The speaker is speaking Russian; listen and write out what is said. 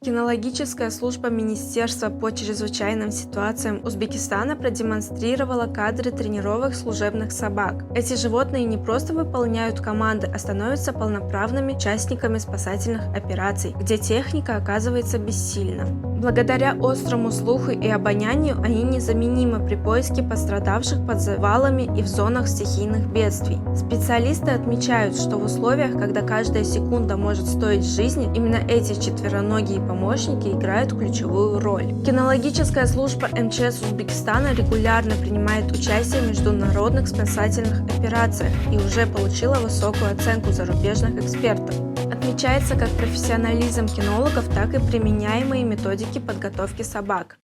Кинологическая служба Министерства по чрезвычайным ситуациям Узбекистана продемонстрировала кадры тренировок служебных собак. Эти животные не просто выполняют команды, а становятся полноправными участниками спасательных операций, где техника оказывается бессильна. Благодаря острому слуху и обонянию они незаменимы при поиске пострадавших под завалами и в зонах стихийных бедствий. Специалисты отмечают, что в условиях, когда каждая секунда может стоить жизни, именно эти четвероногие помощники играют ключевую роль. Кинологическая служба МЧС Узбекистана регулярно принимает участие в международных спасательных операциях и уже получила высокую оценку зарубежных экспертов. Отмечается как профессионализм кинологов, так и применяемые методики подготовки собак.